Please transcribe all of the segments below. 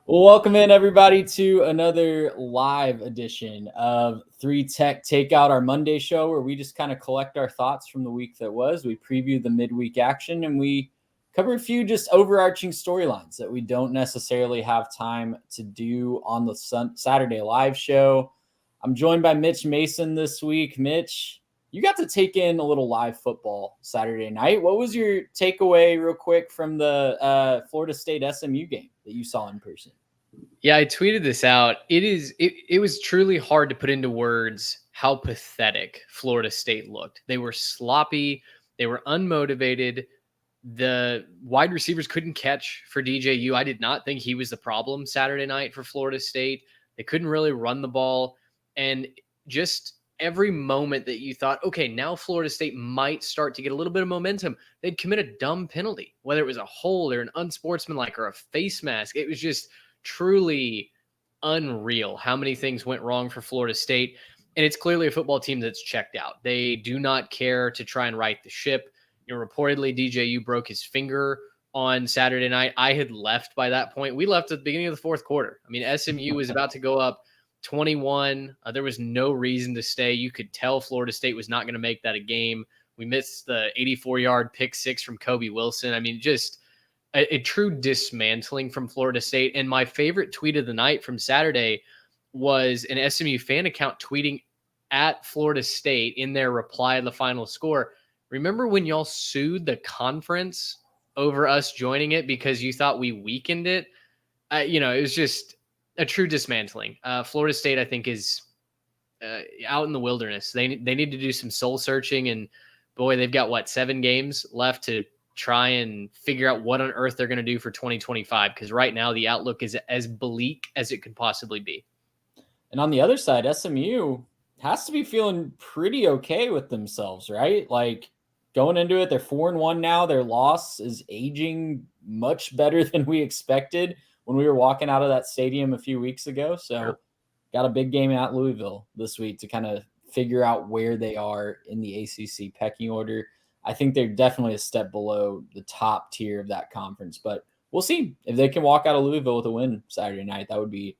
Well, welcome in everybody to another live edition of 3 Tech Takeout, our Monday show where we just kind of collect our thoughts from the week that was. We preview the midweek action and we cover a few just overarching storylines that we don't necessarily have time to do on the Saturday live show. I'm joined by Mitch Mason this week. Mitch, you got to take in a little live football Saturday night. What was your takeaway, real quick, from the Florida State SMU game that you saw in person? Yeah, I tweeted this out. It was truly hard to put into words how pathetic Florida State looked. They were sloppy, they were unmotivated. The wide receivers couldn't catch for DJU. I did not think he was the problem Saturday night for Florida State. They couldn't really run the ball. And just every moment that you thought, okay, now Florida State might start to get a little bit of momentum, they'd commit a dumb penalty, whether it was a hold or an unsportsmanlike or a face mask. It was just truly unreal how many things went wrong for Florida State. And it's clearly a football team that's checked out. They do not care to try and right the ship. Reportedly, DJU broke his finger on Saturday night. I had left by that point. We left at the beginning of the fourth quarter. I mean, SMU was about to go up 21. There was no reason to stay. You could tell Florida State was not going to make that a game. We missed the 84-yard pick six from Kobe Wilson. I mean, just a true dismantling from Florida State. And my favorite tweet of the night from Saturday was an SMU fan account tweeting at Florida State in their reply to the final score. Remember when y'all sued the conference over us joining it because you thought we weakened it? It was just a true dismantling. Florida State, I think, is out in the wilderness. They need to do some soul searching. And boy, they've got 7 games left to try and figure out what on earth they're going to do for 2025. Because right now the outlook is as bleak as it could possibly be. And on the other side, SMU has to be feeling pretty okay with themselves, right? Like, going into it, they're 4-1 now. Their loss is aging much better than we expected when we were walking out of that stadium a few weeks ago. So got a big game at Louisville this week to kind of figure out where they are in the ACC pecking order. I think they're definitely a step below the top tier of that conference, but we'll see if they can walk out of Louisville with a win Saturday night. That would be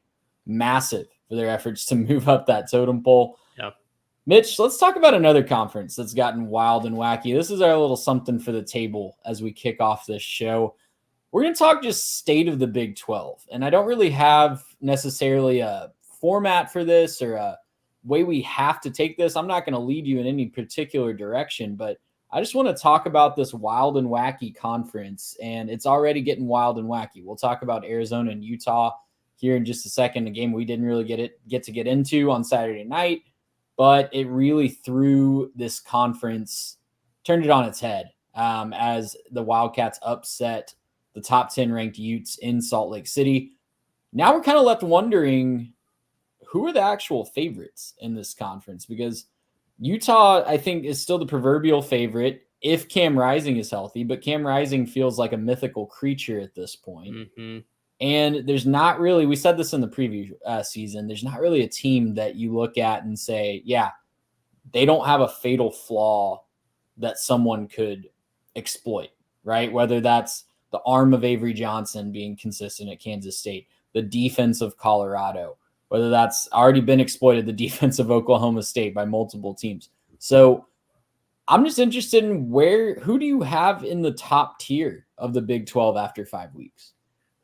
massive for their efforts to move up that totem pole. Yep. Mitch, let's talk about another conference that's gotten wild and wacky. This is our little something for the table as we kick off this show. We're going to talk just state of the Big 12. And I don't really have necessarily a format for this or a way we have to take this. I'm not going to lead you in any particular direction, but I just want to talk about this wild and wacky conference. And it's already getting wild and wacky. We'll talk about Arizona and Utah here in just a second, a game we didn't really get to get into on Saturday night. But it really threw this conference, turned it on its head as the Wildcats upset the top 10 ranked Utes in Salt Lake City. Now we're kind of left wondering who are the actual favorites in this conference, because Utah, I think, is still the proverbial favorite if Cam Rising is healthy, but Cam Rising feels like a mythical creature at this point. Mm-hmm. And there's not really, we said this in the preview season, there's not really a team that you look at and say, yeah, they don't have a fatal flaw that someone could exploit, right? Whether that's the arm of Avery Johnson being consistent at Kansas State, the defense of Colorado, whether that's already been exploited, the defense of Oklahoma State by multiple teams. So I'm just interested in who do you have in the top tier of the Big 12 after 5 weeks?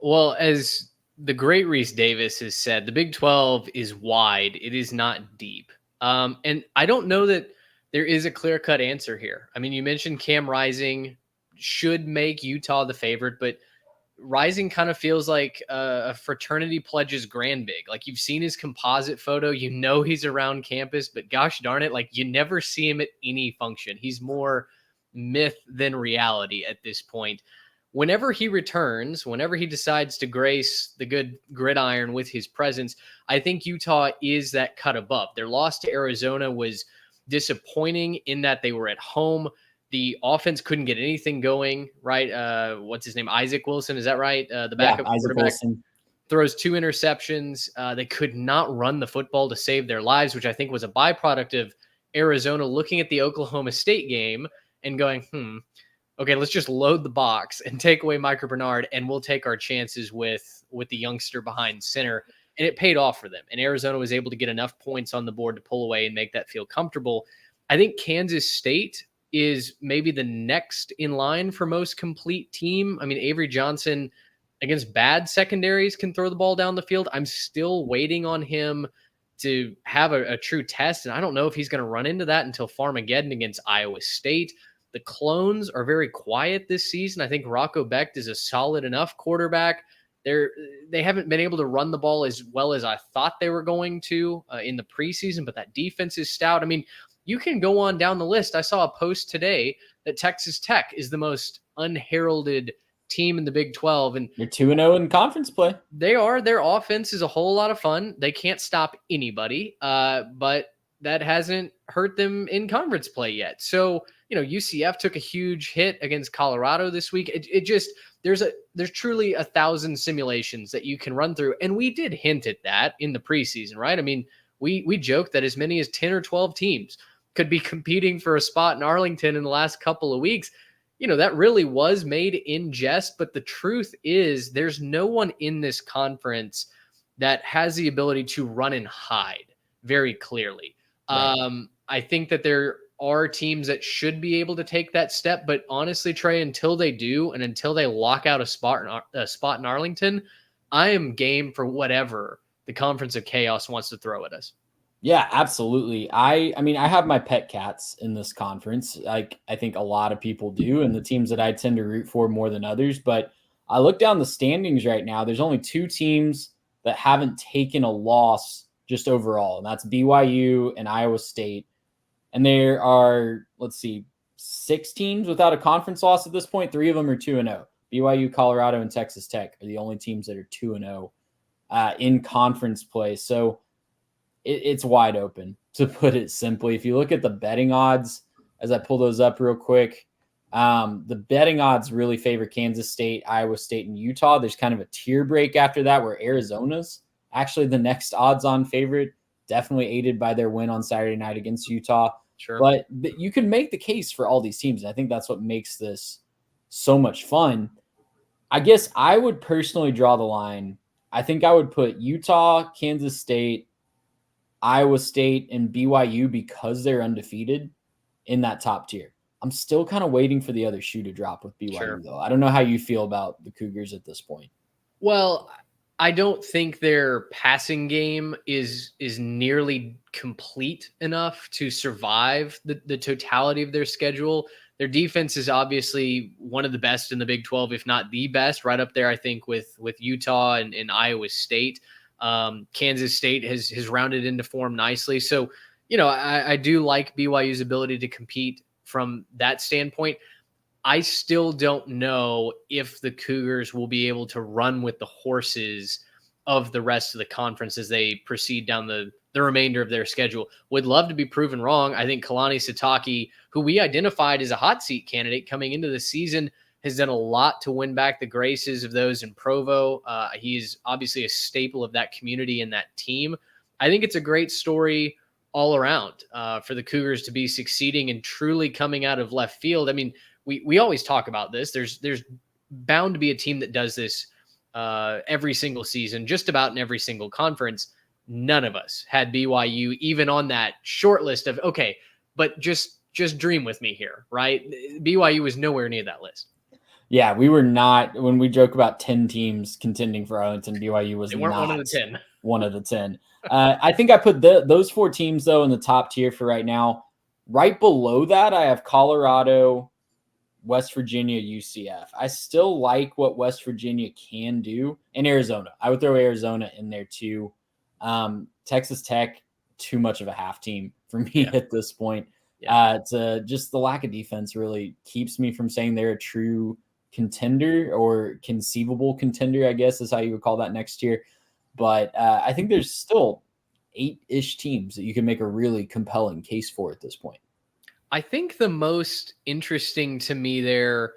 Well, as the great Reese Davis has said, the Big 12 is wide. It is not deep. And I don't know that there is a clear-cut answer here. I mean, you mentioned Cam Rising should make Utah the favorite, but Rising kind of feels like a fraternity pledge's grand big. Like, you've seen his composite photo, you know he's around campus, but gosh darn it, like, you never see him at any function. He's more myth than reality at this point. Whenever he returns, whenever he decides to grace the good gridiron with his presence, I think Utah is that cut above. Their loss to Arizona was disappointing in that they were at home. The offense couldn't get anything going, right? What's his name? Isaac Wilson, is that right? The backup quarterback Wilson throws 2 interceptions. They could not run the football to save their lives, which I think was a byproduct of Arizona looking at the Oklahoma State game and going, okay, let's just load the box and take away Michael Bernard, and we'll take our chances with the youngster behind center. And it paid off for them. And Arizona was able to get enough points on the board to pull away and make that feel comfortable. I think Kansas State is maybe the next in line for most complete team. I mean, Avery Johnson against bad secondaries can throw the ball down the field. I'm still waiting on him to have a true test, and I don't know if he's going to run into that until Farmageddon against Iowa State. The clones are very quiet this season. I think Rocco Becht is a solid enough quarterback. They haven't been able to run the ball as well as I thought they were going to in the preseason, but that defense is stout. I mean, you can go on down the list. I saw a post today that Texas Tech is the most unheralded team in the Big 12. And they're 2-0 in conference play. They are. Their offense is a whole lot of fun. They can't stop anybody, but that hasn't hurt them in conference play yet. So, UCF took a huge hit against Colorado this week. It just, there's truly 1,000 simulations that you can run through. And we did hint at that in the preseason, right? I mean, we joked that as many as 10 or 12 teams could be competing for a spot in Arlington in the last couple of weeks. That really was made in jest, but the truth is there's no one in this conference that has the ability to run and hide very clearly. Right. I think that there are teams that should be able to take that step, but honestly, Trey, until they do, and until they lock out a spot in Arlington, I am game for whatever the Conference of Chaos wants to throw at us. Yeah, absolutely. I mean, I have my pet cats in this conference. Like I think a lot of people do, and the teams that I tend to root for more than others. But I look down the standings right now. There's only 2 teams that haven't taken a loss just overall, and that's BYU and Iowa State. And there are, 6 teams without a conference loss at this point. 3 of them are 2-0. BYU, Colorado, and Texas Tech are the only teams that are 2-0 in conference play. So it's wide open, to put it simply. If you look at the betting odds, as I pull those up real quick, the betting odds really favor Kansas State, Iowa State, and Utah. There's kind of a tier break after that where Arizona's actually the next odds-on favorite, definitely aided by their win on Saturday night against Utah. Sure. But you can make the case for all these teams. I think that's what makes this so much fun. I guess I would personally draw the line. I think I would put Utah, Kansas State, Iowa State, and BYU because they're undefeated in that top tier. I'm still kind of waiting for the other shoe to drop with BYU, though. I don't know how you feel about the Cougars at this point. Well, I don't think their passing game is nearly complete enough to survive the totality of their schedule. Their defense is obviously one of the best in the Big 12, if not the best, right up there, I think, with Utah and Iowa State. Kansas State has rounded into form nicely. So, I do like BYU's ability to compete from that standpoint. I still don't know if the Cougars will be able to run with the horses of the rest of the conference as they proceed down the remainder of their schedule. Would love to be proven wrong. I think Kalani Sitake, who we identified as a hot seat candidate coming into the season, has done a lot to win back the graces of those in Provo. He's obviously a staple of that community and that team. I think it's a great story all around for the Cougars to be succeeding and truly coming out of left field. I mean, we always talk about this. There's bound to be a team that does this every single season, just about in every single conference. None of us had BYU even on that short list of, okay, but just dream with me here, right? BYU was nowhere near that list. Yeah, we were not. When we joke about 10 teams contending for Arlington, BYU was they weren't not one of the 10. One of the 10. I think I put those 4 teams, though, in the top tier for right now. Right below that, I have Colorado, West Virginia, UCF. I still like what West Virginia can do, and Arizona. I would throw Arizona in there too. Texas Tech, too much of a half team for me at this point. Yeah. Just the lack of defense really keeps me from saying they're a true contender or conceivable contender, I guess is how you would call that next year. But I think there's still 8-ish teams that you can make a really compelling case for at this point. I think the most interesting to me there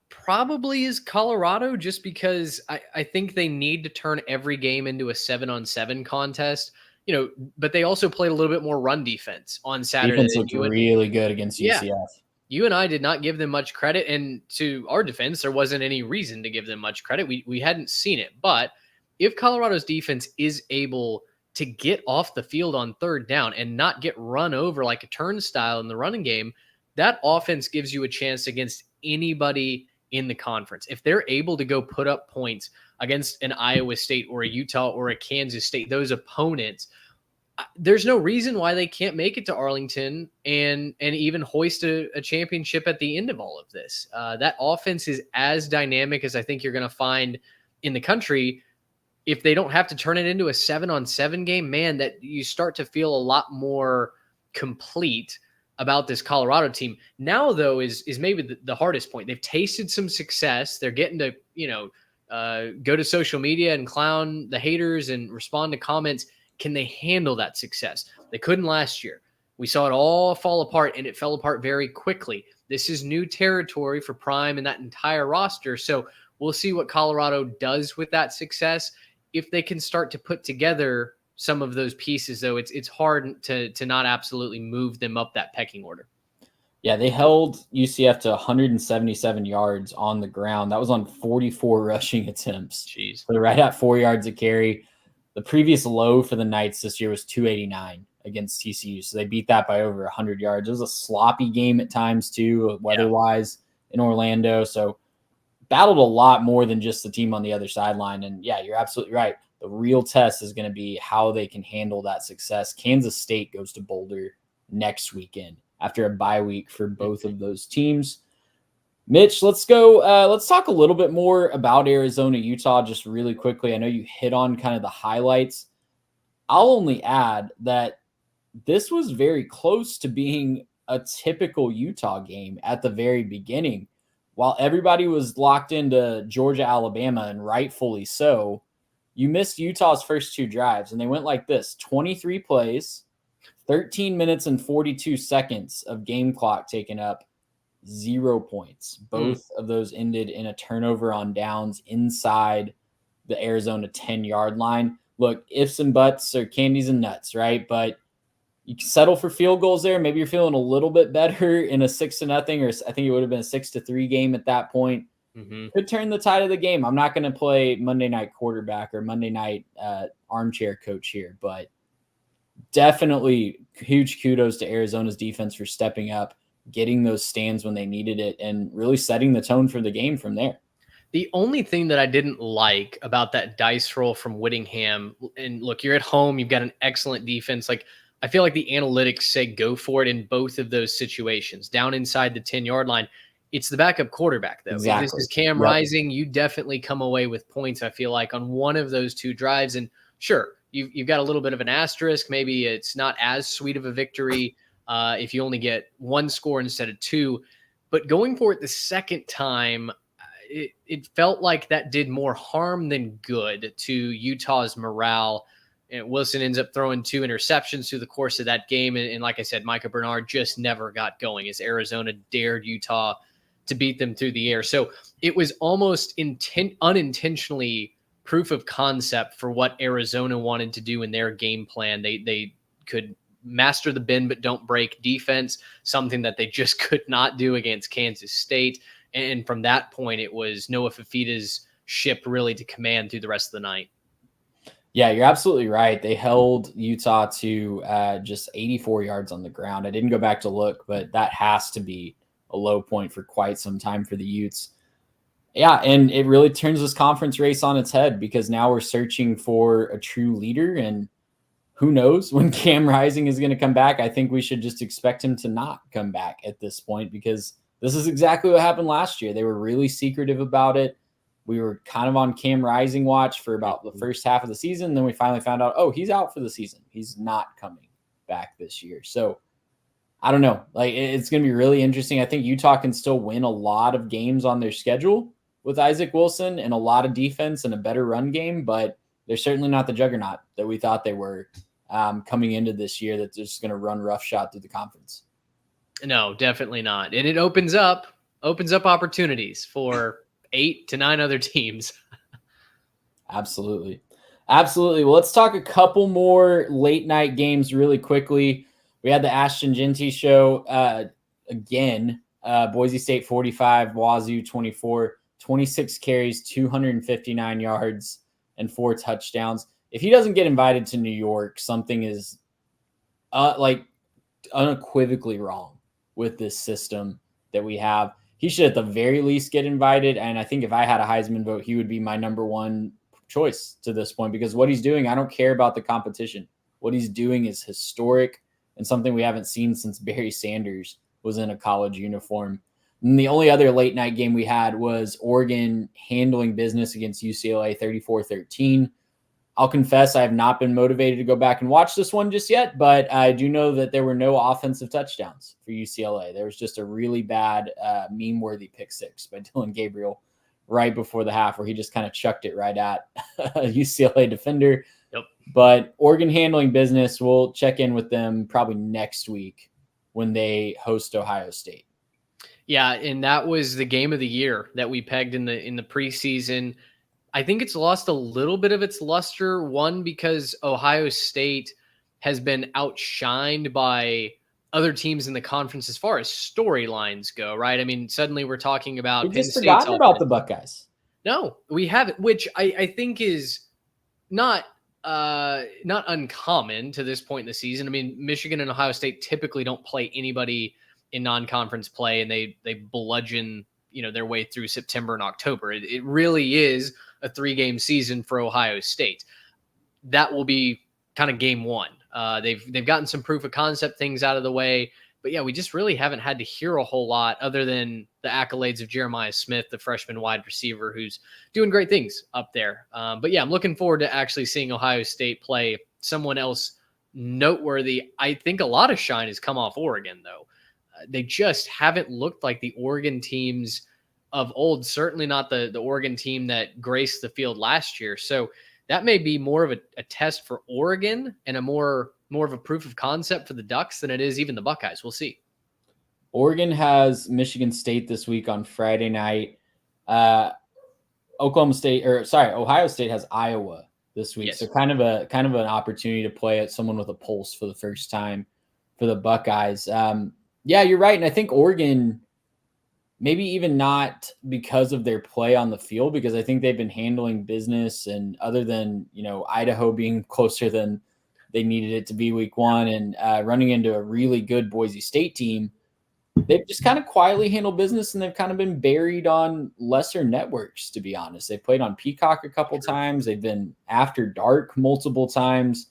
probably is Colorado, just because I think they need to turn every game into a 7-on-7 contest, but they also played a little bit more run defense on Saturday. Defense looked really good against UCF. you and I did not give them much credit. And to our defense, there wasn't any reason to give them much credit. We hadn't seen it. But if Colorado's defense is able to get off the field on third down and not get run over like a turnstile in the running game, that offense gives you a chance against anybody in the conference. If they're able to go put up points against an Iowa State or a Utah or a Kansas State, those opponents, there's no reason why they can't make it to Arlington and even hoist a championship at the end of all of this. That offense is as dynamic as I think you're going to find in the country. If they don't have to turn it into a 7-on-7 game, man, that you start to feel a lot more complete about this Colorado team. Now, though, is maybe the hardest point. They've tasted some success. They're getting to, go to social media and clown the haters and respond to comments. Can they handle that success? They couldn't last year. We saw it all fall apart, and it fell apart very quickly. This is new territory for Prime and that entire roster. So we'll see what Colorado does with that success. If they can start to put together some of those pieces, though, it's hard to not absolutely move them up that pecking order. Yeah, they held UCF to 177 yards on the ground. That was on 44 rushing attempts. Jeez. So they're right at 4 yards a carry. The previous low for the Knights this year was 289 against TCU. So they beat that by over 100 yards. It was a sloppy game at times, too, weather-wise in Orlando. So battled a lot more than just the team on the other sideline. And, yeah, you're absolutely right. The real test is going to be how they can handle that success. Kansas State goes to Boulder next weekend after a bye week for both of those teams. Mitch, let's go. Let's talk a little bit more about Arizona, Utah, just really quickly. I know you hit on kind of the highlights. I'll only add that this was very close to being a typical Utah game at the very beginning. While everybody was locked into Georgia, Alabama, and rightfully so, you missed Utah's first two drives, and they went like this: 23 plays, 13 minutes and 42 seconds of game clock taken up, 0 points. Both of those ended in a turnover on downs inside the Arizona 10-yard line. Look, ifs and buts are candies and nuts, right? But you can settle for field goals there. Maybe you're feeling a little bit better in a 6-0, or I think it would have been a 6-3 game at that point. Could turn the tide of the game. I'm not going to play Monday night quarterback or Monday night armchair coach here, but definitely huge kudos to Arizona's defense for stepping up, getting those stands when they needed it, and really setting the tone for the game from there. The only thing that I didn't like about that dice roll from Whittingham, and look, you're at home, you've got an excellent defense. Like, I feel like the analytics say go for it in both of those situations. Down inside the 10-yard line, it's the backup quarterback, though. Exactly. If this is Cam Rising, you definitely come away with points, I feel like, on one of those two drives. And sure, you've got a little bit of an asterisk. Maybe it's not as sweet of a victory if you only get one score instead of two. But going for it the second time, it felt like that did more harm than good to Utah's morale. And Wilson ends up throwing 2 interceptions through the course of that game. And like I said, Micah Bernard just never got going as Arizona dared Utah to beat them through the air. So it was almost unintentionally proof of concept for what Arizona wanted to do in their game plan. They could master the bend but don't break defense, something that they just could not do against Kansas State. And from that point, it was Noah Fafita's ship really to command through the rest of the night. Yeah, you're absolutely right. They held Utah to just 84 yards on the ground. I didn't go back to look, but that has to be a low point for quite some time for the Utes. Yeah, and it really turns this conference race on its head because now we're searching for a true leader, and who knows when Cam Rising is going to come back. I think we should just expect him to not come back at this point because this is exactly what happened last year. They were really secretive about it. We were kind of on Cam Rising watch for about the first half of the season. Then we finally found out, oh, he's out for the season. He's not coming back this year. So I don't know. Like, it's going to be really interesting. I think Utah can still win a lot of games on their schedule with Isaac Wilson and a lot of defense and a better run game, but they're certainly not the juggernaut that we thought they were coming into this year that's just going to run roughshod through the conference. No, definitely not. And it opens up opportunities for 8 to 9 other teams. Absolutely. Well, let's talk a couple more late night games really quickly. We had the Ashton Genty show again. Boise State 45, Wazoo 24, 26 carries, 259 yards, and 4 touchdowns. If he doesn't get invited to New York, something is like unequivocally wrong with this system that we have. He should at the very least get invited. And I think if I had a Heisman vote, he would be my number one choice to this point, because what he's doing, I don't care about the competition. What he's doing is historic and something we haven't seen since Barry Sanders was in a college uniform. And the only other late night game we had was Oregon handling business against UCLA 34-13. I'll confess I have not been motivated to go back and watch this one just yet, but I do know that there were no offensive touchdowns for UCLA. There was just a really bad meme-worthy pick six by Dylan Gabriel right before the half, where he just kind of chucked it right at a UCLA defender. Yep. But Oregon handling business, we'll check in with them probably next week when they host Ohio State. Yeah, and that was the game of the year that we pegged in the preseason. I think it's lost a little bit of its luster. One, because Ohio State has been outshined by other teams in the conference as far as storylines go, right? I mean, suddenly we're talking about We've Penn just State's forgotten about offense. the Buckeyes. No, we haven't, which I think is not uncommon to this point in the season. I mean, Michigan and Ohio State typically don't play anybody in non-conference play, and they bludgeon their way through September and October. It really is a 3-game season for Ohio State. That will be kind of game one. They've gotten some proof of concept things out of the way, but yeah, we just really haven't had to hear a whole lot other than the accolades of Jeremiah Smith, the freshman wide receiver, who's doing great things up there. But yeah, I'm looking forward to actually seeing Ohio State play someone else noteworthy. I think a lot of shine has come off Oregon, though. They just haven't looked like the Oregon teams of old, certainly not the Oregon team that graced the field last year. So that may be more of a test for Oregon and a more of a proof of concept for the Ducks than it is even the Buckeyes. We'll see. Oregon has Michigan State this week on Friday night. Ohio State has Iowa this week. Yes. So kind of an opportunity to play at someone with a pulse for the first time for the Buckeyes. Yeah, you're right. And I think Oregon, maybe even not because of their play on the field, because I think they've been handling business, and other than, Idaho being closer than they needed it to be week one and running into a really good Boise State team, they've just kind of quietly handled business, and they've kind of been buried on lesser networks, to be honest. They played on Peacock a couple times. They've been After Dark multiple times.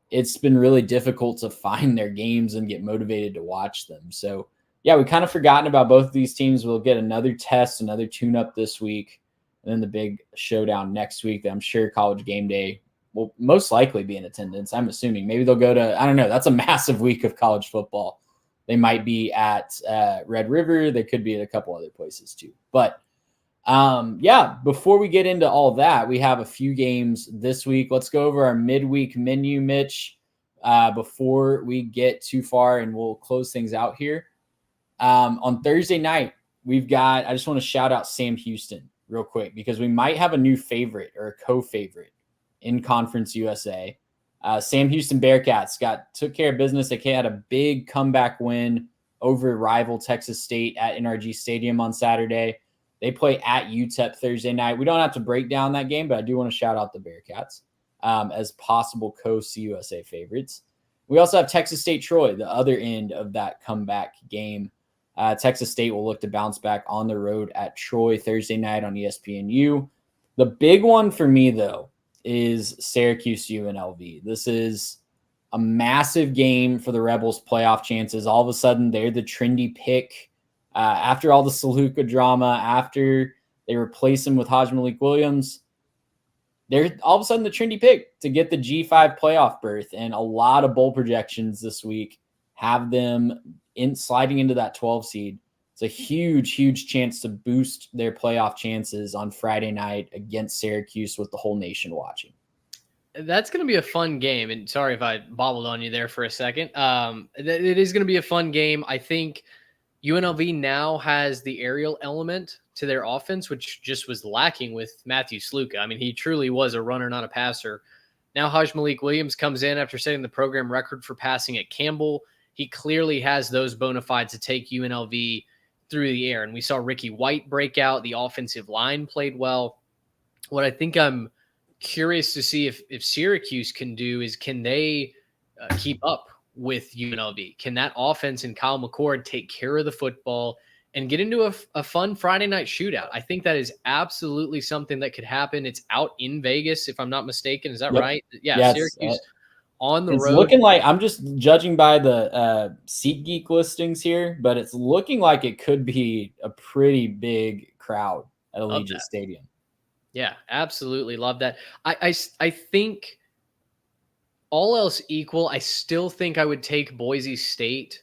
It's been really difficult to find their games and get motivated to watch them. So, yeah, we kind of forgotten about both of these teams. We'll get another test, another tune-up this week, and then the big showdown next week that I'm sure College Game Day will most likely be in attendance. I'm assuming maybe they'll go to, I don't know, that's a massive week of college football. They might be at Red River. They could be at a couple other places too. But, yeah, before we get into all that, we have a few games this week. Let's go over our midweek menu, Mitch, before we get too far, and we'll close things out here. On Thursday night, I just want to shout out Sam Houston real quick, because we might have a new favorite or a co-favorite in Conference USA. Sam Houston Bearcats took care of business. They had a big comeback win over rival Texas State at NRG Stadium on Saturday. They play at UTEP Thursday night. We don't have to break down that game, but I do want to shout out the Bearcats as possible co-CUSA favorites. We also have Texas State Troy, the other end of that comeback game. Texas State will look to bounce back on the road at Troy Thursday night on ESPNU. The big one for me, though, is Syracuse UNLV. This is a massive game for the Rebels' playoff chances. All of a sudden, they're the trendy pick. After all the Saluka drama, after they replace him with Hajj Malik Williams, they're all of a sudden the trendy pick to get the G5 playoff berth. And a lot of bowl projections this week have them sliding into that 12 seed. It's a huge, huge chance to boost their playoff chances on Friday night against Syracuse with the whole nation watching. That's going to be a fun game. And sorry if I bobbled on you there for a second. It is going to be a fun game. I think UNLV now has the aerial element to their offense, which just was lacking with Matthew Sluka. I mean, he truly was a runner, not a passer. Now Hajj Malik Williams comes in after setting the program record for passing at Campbell. He clearly has those bona fides to take UNLV through the air. And we saw Ricky White break out. The offensive line played well. What I think I'm curious to see if Syracuse can do is, can they keep up with UNLV? Can that offense and Kyle McCord take care of the football and get into a fun Friday night shootout? I think that is absolutely something that could happen. It's out in Vegas, if I'm not mistaken. Is that right? Yeah, Syracuse on the road. It's looking like, I'm just judging by the SeatGeek listings here, but it's looking like it could be a pretty big crowd at Allegiant Stadium. Yeah, absolutely. Love that. I think all else equal, I still think I would take Boise State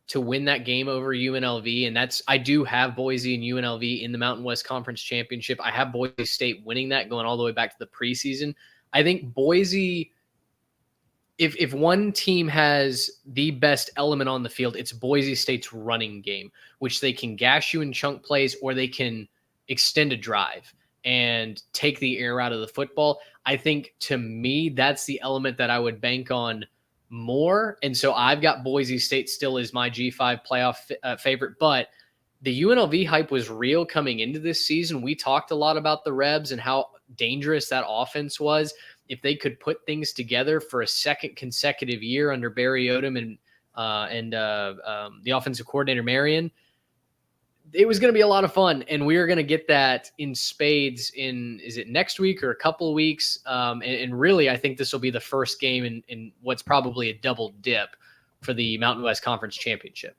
to win that game over UNLV. And I do have Boise and UNLV in the Mountain West Conference Championship. I have Boise State winning that, going all the way back to the preseason. I think Boise, if one team has the best element on the field, it's Boise State's running game, which they can gash you in chunk plays, or they can extend a drive and take the air out of the football. I think, to me, that's the element that I would bank on more. And so I've got Boise State still as my G5 playoff favorite. But the UNLV hype was real coming into this season. We talked a lot about the Rebs and how dangerous that offense was. If they could put things together for a second consecutive year under Barry Odom and the offensive coordinator Marion, it was going to be a lot of fun, and we are going to get that in spades is it next week or a couple of weeks? And really, I think this will be the first game in what's probably a double dip for the Mountain West Conference Championship.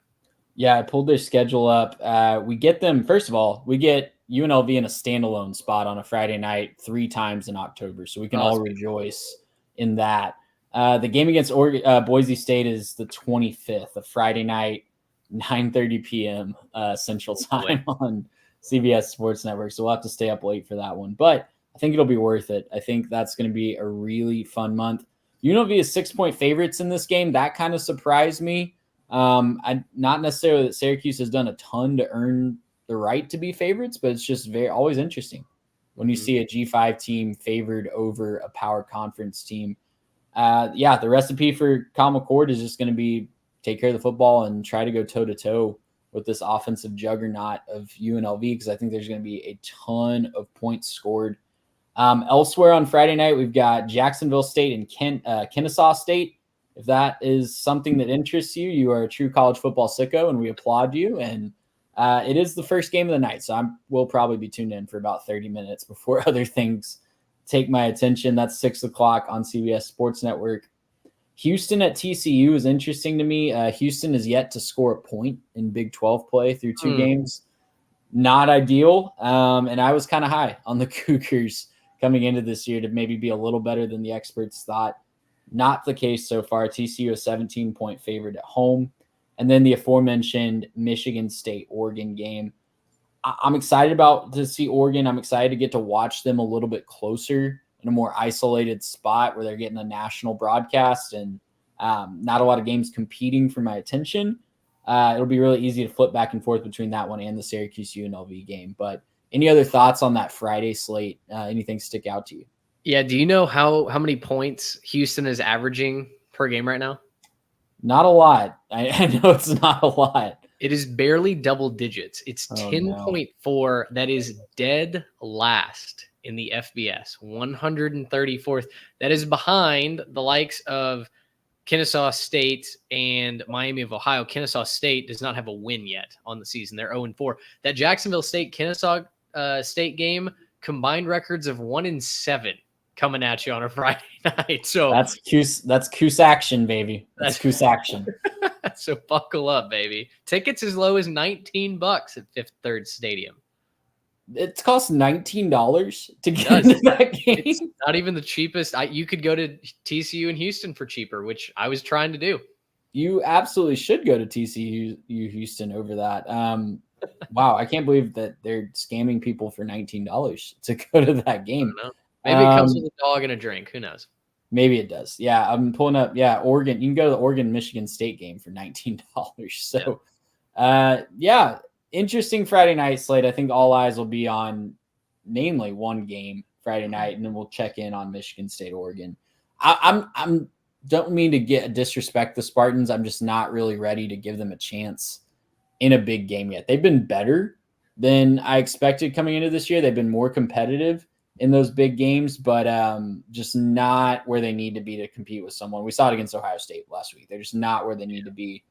Yeah, I pulled their schedule up. We get them, first of all, we get UNLV in a standalone spot on a Friday night 3 times in October, so we can all rejoice in that. The game against Boise State is the 25th, a Friday night, 9:30 p.m. Central Time on CBS Sports Network. So we'll have to stay up late for that one. But I think it'll be worth it. I think that's going to be a really fun month. UNLV is 6-point favorites in this game. That kind of surprised me. Not necessarily that Syracuse has done a ton to earn the right to be favorites, but it's just always interesting when you see a G5 team favored over a power conference team. The recipe for Kyle McCord is just going to be take care of the football and try to go toe-to-toe with this offensive juggernaut of UNLV, because I think there's going to be a ton of points scored. Elsewhere on Friday night, we've got Jacksonville State and Kennesaw State. If that is something that interests you, you are a true college football sicko, and we applaud you. And it is the first game of the night, so we'll probably be tuned in for about 30 minutes before other things take my attention. That's 6 o'clock on CBS Sports Network. Houston at TCU is interesting to me. Houston is yet to score a point in Big 12 play through 2 games. Not ideal. And I was kind of high on the Cougars coming into this year to maybe be a little better than the experts thought. Not the case so far. TCU is 17-point favorite at home. And then the aforementioned Michigan State-Oregon game. I'm excited to see Oregon. I'm excited to get to watch them a little bit closer in a more isolated spot where they're getting a national broadcast and not a lot of games competing for my attention. It'll be really easy to flip back and forth between that one and the Syracuse UNLV game. But any other thoughts on that Friday slate? Anything stick out to you? Yeah. Do you know how many points Houston is averaging per game right now? Not a lot. I know it's not a lot. It is barely double digits. It's 10.4. That is dead last in the FBS, 134th. That is behind the likes of Kennesaw State and Miami of Ohio. Kennesaw State does not have a win yet on the season. They're 0-4. That Jacksonville State-Kennesaw State game, combined records of 1-7 coming at you on a Friday night. So that's Coos action, baby. That's Coos action. So buckle up, baby. Tickets as low as $19 at Fifth Third Stadium. It costs $19 to get into that game. It's not even the cheapest. You could go to TCU in Houston for cheaper, which I was trying to do. You absolutely should go to TCU Houston over that. Wow, I can't believe that they're scamming people for $19 to go to that game. Maybe it comes with a dog and a drink. Who knows? Maybe it does. Yeah, I'm pulling up. Yeah, Oregon. You can go to the Oregon-Michigan State game for $19. So, interesting Friday night slate. I think all eyes will be on mainly one game Friday night, and then we'll check in on Michigan State, Oregon. I'm don't mean to disrespect the Spartans. I'm just not really ready to give them a chance in a big game yet. They've been better than I expected coming into this year. They've been more competitive in those big games, but just not where they need to be to compete with someone. We saw it against Ohio State last week. They're just not where they need to be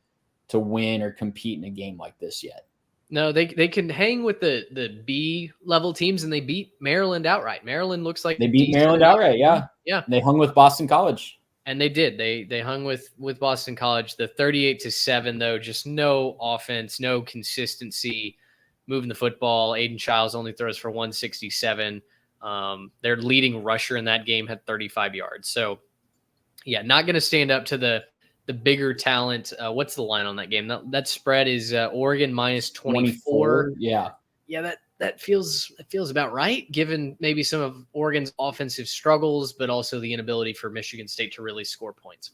to win or compete in a game like this yet. No, they can hang with the B level teams, and they beat Maryland outright. Maryland looks like they beat Maryland outright. Yeah. Yeah. They hung with Boston College. And they did. They hung with Boston College. The 38-7, though, just no offense, no consistency moving the football. Aiden Childs only throws for 167. Their leading rusher in that game had 35 yards. So, yeah, not going to stand up to the bigger talent. What's the line on that game? That spread is Oregon minus 24. Yeah. Yeah, that feels about right, given maybe some of Oregon's offensive struggles, but also the inability for Michigan State to really score points.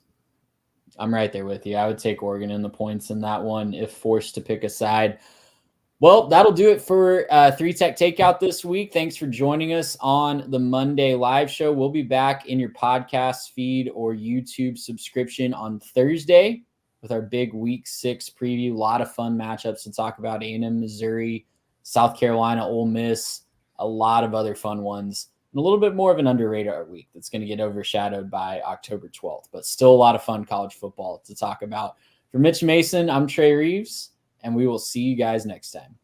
I'm right there with you. I would take Oregon in the points in that one if forced to pick a side. Well, that'll do it for 3 Tech Takeout this week. Thanks for joining us on the Monday live show. We'll be back in your podcast feed or YouTube subscription on Thursday with our big Week 6 preview. A lot of fun matchups to talk about. A&M, Missouri, South Carolina, Ole Miss, a lot of other fun ones. And a little bit more of an under radar week that's going to get overshadowed by October 12th. But still a lot of fun college football to talk about. For Mitch Mason, I'm Trey Reeves. And we will see you guys next time.